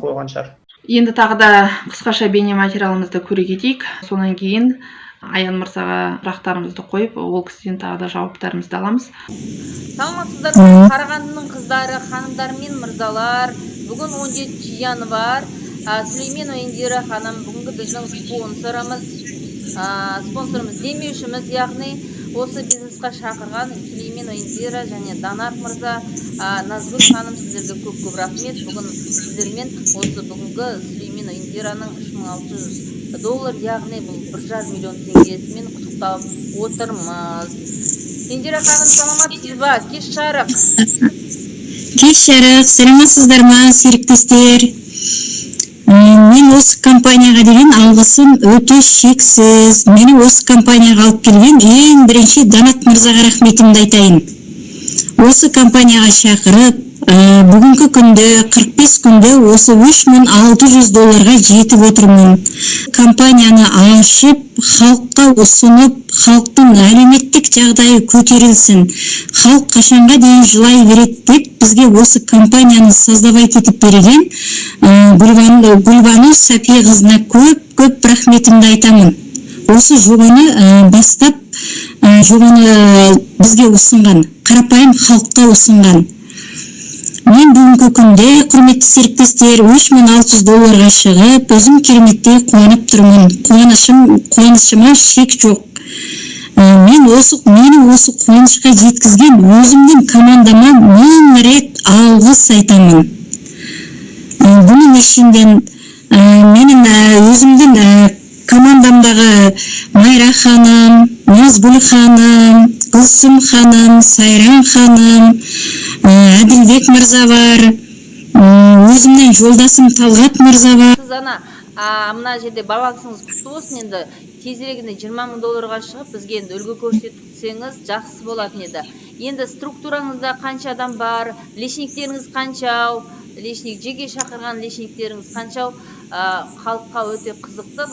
қойған шығар. Енді тағы да қысқаша бейне материалымызды көре кетейік. Сонан кейін Аян мырзаға сұрақтарымызды қойып, ол кісіден тағы да жауаптарымызды аламыз. Саламатсыздар ма, Қарағандының қыздары, ханымдар мен мырзалар. Бүгін 17 январь. Сүлейменова Индира ханым бүгінгі біздің спонсорымыз демеушіміз, яғни осы бизнесқа шақырған Сүлейменова Индира және Данар мырза, Назгүл ханым, сіздерге көп рахмет. Бүгін сіздермен осы бүгінгі Сүлейменова Индираның $3600, яғни бұл 1,5 миллион теңгесімен құттықтап отырмыз. Индира ханым, саламатсыз ба? Кеш жарық. Кеш жарық, саламатсыздар ма, серіктестер? Мен осы компанияға деген алғысым өте шексіз. Мені осы компанияға алып келген ең бірінші Данат мырзаға рахметімді айтайын. Осы компанияға шақырып, бүгінгі күнде 45 күнде осы $3600 жетіп отырмын. Компанияны ашып, халыққа ұсынып, халықтың әлеуметтік жағдайы көтерілсін. Халық қашанға дейін жылай береді деп бізге осы компанияны создавать етіп берген Гүлбану Сапия қызына көп рахметімді айтамын. Осы жобаны бастап, жобаны бізге ұсынған, қарапайым халыққа ұсынған. Мен бүгінгі күнде, құрметті серіктестер, $3600 шығып, өзім кереметтей қуанып тұрмын. Қуанышыма шек жоқ. Мені осы қуанышқа жеткізген өзімнің командама мың рет алғыс айтамын. Бұның ішінден менің өзімдің командамдағы Майра ханым, Назгүл ханым, Гүлсім ханым, Сайран ханым, Әділбек мырза бар, өзімнің жолдасым Талғат мырза бар. Сіз мына жерде балансыңыз құтты болсын, енді тезірегінде $20,000 шығып, бізге енді үлгі көрсетсеңіз жақсы болатын еді. Енді структураңызда қанша адам бар, лешниктеріңіз қаншау, жеке шақырған лешниктеріңіз қаншау, халыққа өте қызықты.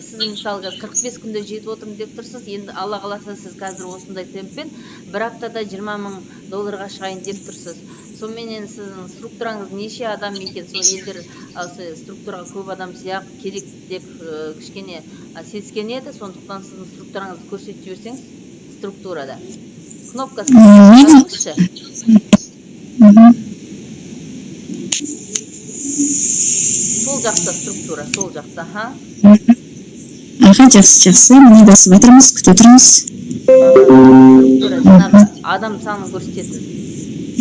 Сіз мысалға 45 күнде жетіп отырмын деп тұрсыз, енді Алла қаласа сіз қазір осындай темппен бір аптада $20,000 шығайын деп тұрсыз. Сонымен сіздің структураңыз неше адам екен, сол елдер структураға көп адам сияқты керек деп кішкене сескен еді, сондықтан сіздің структураңызды көрсетіп жіберсеңіз структурада. Кнопкасы қараңызшы. Сол жақта структура, сол жақта, ха? Аға, жақсы, міне басып отырмыз, күтіп отырмыз. Структура, жаңағы адам санын көрсететін.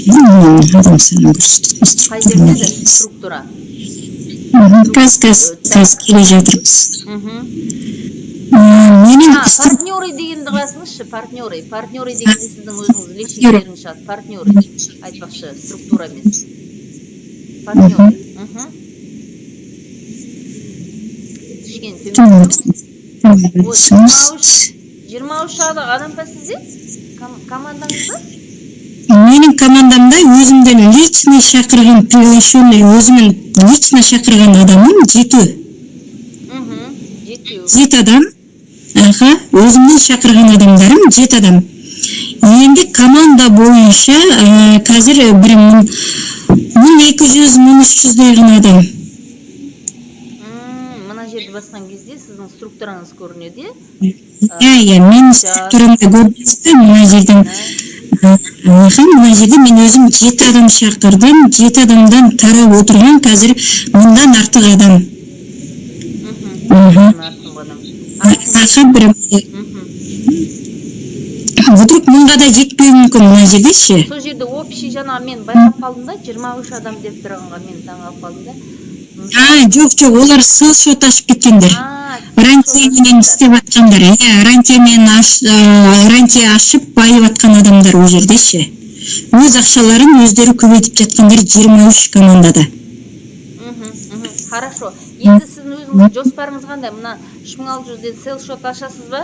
Адам санын көрсететін Қай жердегі структура? Каз келе жатырмыз. Партнеры дегенді қасыңызшы, партнеры. Партнеры дегенде сіздің өзіңіз лешниктерің шығады. Партнеры, айтпақшы, структура емес. Партнеры. Кішкене төмен. 23 адам па сізде? Командаңызда? Менің командамда өзімден лично шақырған, приглашенный, өзімін лично шақырған адамым 7. 7 адам. Өзімнен шақырған адамдарым 7 адам. Енді команда бойынша қазір 1200-1300 ғана адам. Мына жерді басқан кезде сіздің структураңыз көрінеді? Мен структурамды көрінеді, мына жерден. Мына жерде мен өзім 7 адам шақырдым, 7 адамдан тарап отырған қазір мұндан артық адам. Вдруг мұнға да жетпеуі мүмкін мына жерде ше? Сол жерде общий жаңа мен байқап қалдым да, 23 адам деп тұрғанға мен таңғалып қалдым да. Жоқ, олар селшот ашып кеткендер. Рантиемен істеп атқандар. Рантие ашып байып атқан адамдар ол жерде ше. Өз ақшаларын өздері көбейтіп жатқандар 23 командада. Хорошо. Енді сіздің өзіңіз жоспарыңыз қандай? Мына 3600-ден селшот ашасыз ба?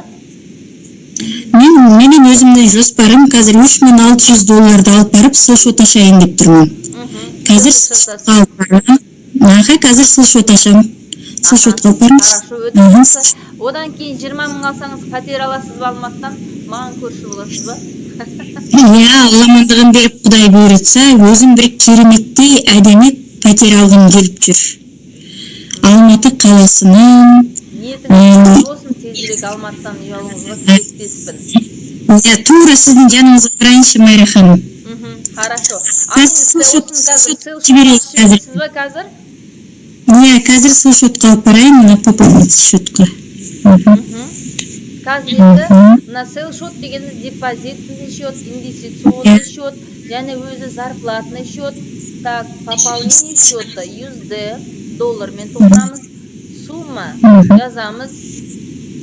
Менің өзімнің жоспарым қазір $3600 алып барып селшот ашайын деп тұрмын. Қазір селшот ашам. Селшот алып барымыз. Одан кейін 20,000 алсаңыз пәтер аласыз ба Алматыдан? Маған көрші боласыз ба? Алламандығын беріп Құдай бұйыртса, өзім бір кереметтей әдемі пәтер алғым келіп жүр. Алматы қаласының болсын, тезірек Алматыдан үй алуыңызға тілектеспін. Тура сіздің жаныңызға барайыншы, Майра ханым. Хорошо. Қазір селшотқа алып барайын, мына пополнить счетқа. Қазір енді мына селшот дегенде депозитный счет, инвестиционный счет, және өзі зарплатный счет, так, пополнение счета USD доллармен толтырамыз, сумма жазамыз.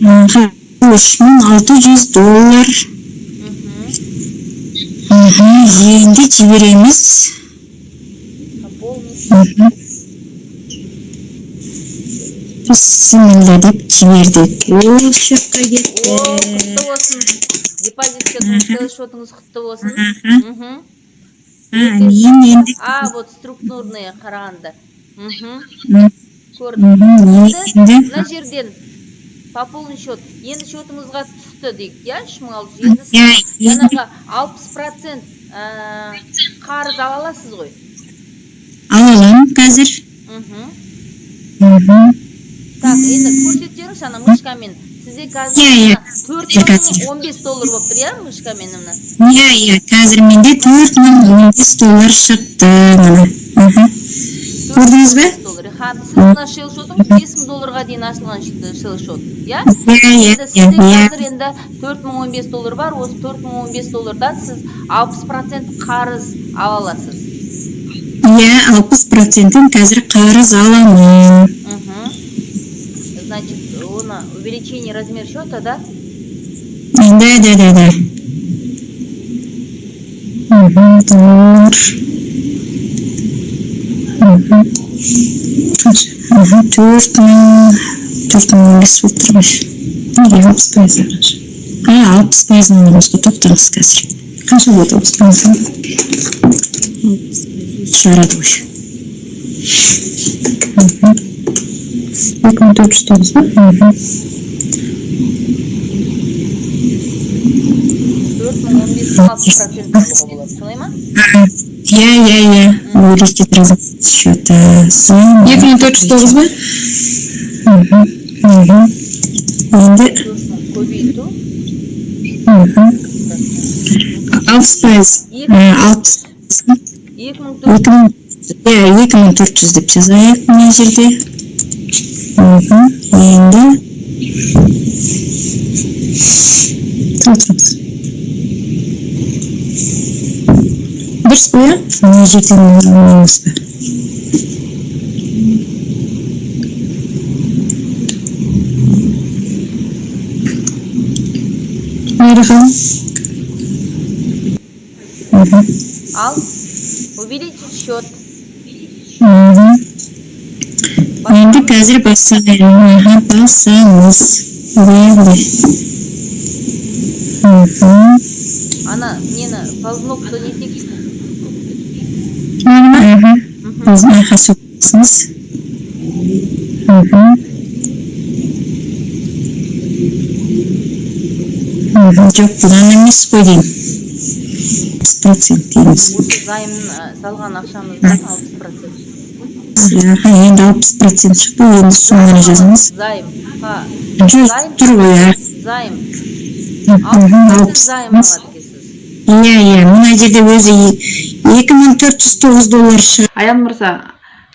$3600. Енді жібереміз. бисмилля деп жибердик. О, счетқа кетті. О, құтты болсын. Депозит счетыңыз құтты болсын. Енді. Вот структурные қарағанда. Көрдім. Енді мына жерден пополнить счет. Енді счетыңызға түсті дейік, я 3600. Енді сіз жаңағы 60% қарыз ала аласыз ғой. Алалам қазір. Так, енді көрсетеріңіз ана мышкамен. Сізде қазір $4015 болып тұр, я, мышкамен мына? Қазір менде $4015 шықты. Көрдіңіз бе? Сіз мына шел шотыңыз $5000 дейін ашылған шел шот, я? Сізде қазір енді $4015 бар, осы $4015-дан сіз 60% қарыз ала аласыз. 60%-ін қазір қарыз аламын. Значит, увеличение размер счета, да? Да. Неге 60%? 60%-ын өзге тоқтаңыз қазір. Қанша болады 60%? Жарады ғой. 2400 ба? 4015 60% болады, солай ма? Увеличить размер счета. 2409 ба? Енді көбейту. 2400 деп жазайық мына жерде. Енді дұрыс қой, мына жерде емес пе? Ал, увеличить счет. Енді қазір басамыз. Ана, нені, ползноқты не тексіз? Соқсыз. Жоқ, бұдан емес қой деймін. 60% дейміз. Осы зайымын салған ақшамыздан 60%. Енді 60% шықты, енді соңына жазыңыз. Зайым. Тұр ғой, Зайым. 60% зайым алады екенсіз. Мына жерде өзі $2409 шығар. Аян мырза,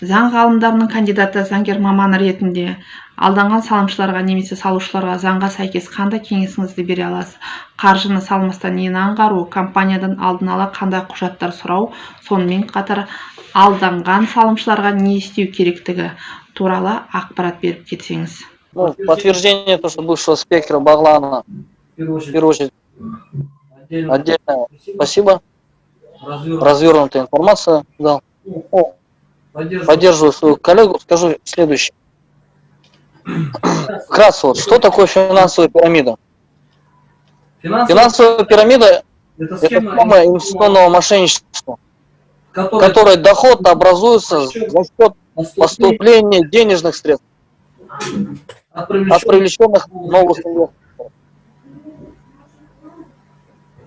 заң ғалымдарының кандидаты заңгер маманы ретінде алданған салымшыларға немесе салушыларға заңға сәйкес қандай кеңесіңізді бере аласыз? Қаржыны салмастан нені аңғару, компаниядан алдын ала қандай құжаттар сұрау, сонымен қатар алданған салымшыларға не істеу керектігі туралы ақпарат беріп кетсеңіз. Подтверждение то, что бывшего спикера Баглана, в первую очередь, отдельно спасибо. Развернутая информация дал. Поддерживаю свою коллегу, скажу следующее. Вкратце, что такое финансовая пирамида? Финансовая пирамида – это форма инвестиционного мошенничества, которой доход образуется за счет поступления денежных средств от привлеченных новых инвесторов.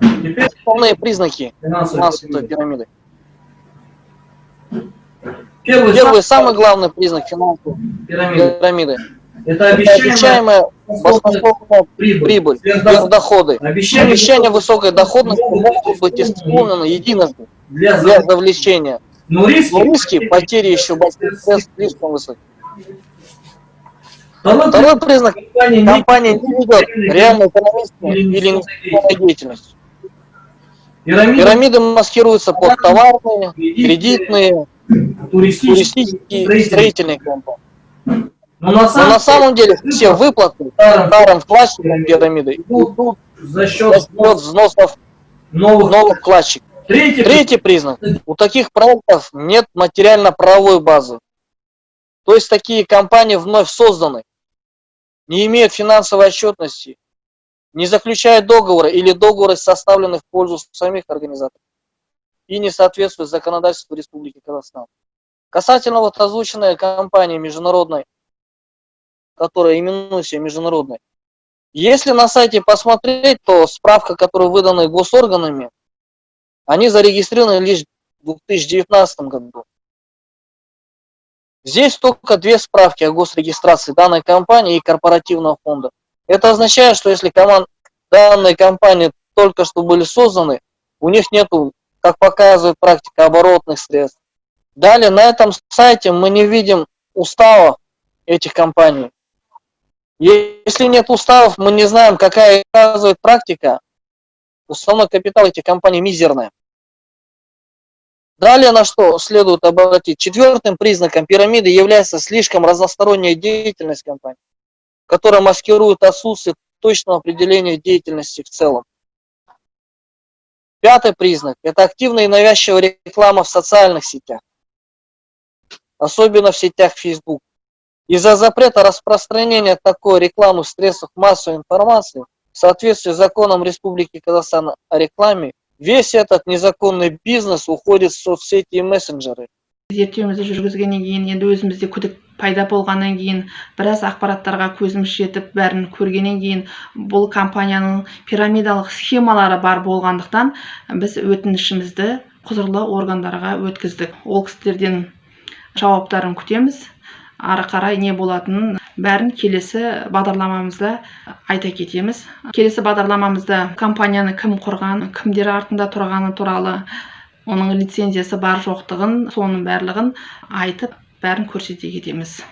Основные признаки финансовой пирамиды. Первый, самый главный признак финансовой пирамиды – это обещаемая баснословная прибыль, доходы. Обещания высокой доходности могут быть исполнены единожды для завлечения. Но риски потери еще больших средств слишком высоки. Второй признак – компания не ведет реальную экономическую или инвестиционную деятельность. Пирамиды маскируются под товарные, кредитные, туристические, строительные компании. Но на самом деле все выплаты старым вкладчикам пирамиды идут за счет взносов новых вкладчиков. Третий признак – у таких проектов нет материально-правовой базы. То есть такие компании вновь созданы, не имеют финансовой отчетности, не заключают договоры или договоры, составленные в пользу самих организаторов и не соответствуют законодательству Республики Казахстан. Касательно вот озвученной компании международной, которая именует себя международной, если на сайте посмотреть, то справка, которая выдана госорганами, они зарегистрированы лишь в 2019 году. Здесь только 2 справки о госрегистрации данной компании и корпоративного фонда. Это означает, что если данные компании только что были созданы, у них нету, как показывает практика, оборотных средств. Далее на этом сайте мы не видим уставов этих компаний. Если нет уставов, мы не знаем, какая показывает практика. Уставной капитал этих компаний мизерный. Далее на что следует обратить. 4-м признаком пирамиды является слишком разносторонняя деятельность компании, которая маскирует отсутствие точного определения деятельности в целом. 5-й признак – это активная и навязчивая реклама в социальных сетях, особенно в сетях Facebook. Из-за запрета распространения такой рекламы в средствах массовой информации в соответствии с законом Республики Казахстан о рекламе, весь этот незаконный бизнес уходит в соцсети и мессенджеры. Зерттеуімізді жүргізгеннен кейін, енді өзімізде күдік пайда болғаннан кейін, біраз ақпараттарға көзіміз жетіп, бәрін көргеннен кейін, бұл компанияның пирамидалық схемалары бар болғандықтан, біз өтінішімізді құзырлы органдарға өткіздік. Ол кісілерден жауаптарын күтеміз. Ары қарай не болатынын бәрін келесі бағдарламамызда айта кетеміз. Келесі бағдарламамызда компанияны кім құрған, кімдер артында тұрғаны туралы, оның лицензиясы бар жоқтығын, соның барлығын айтып, бәрін көрсете кетеміз.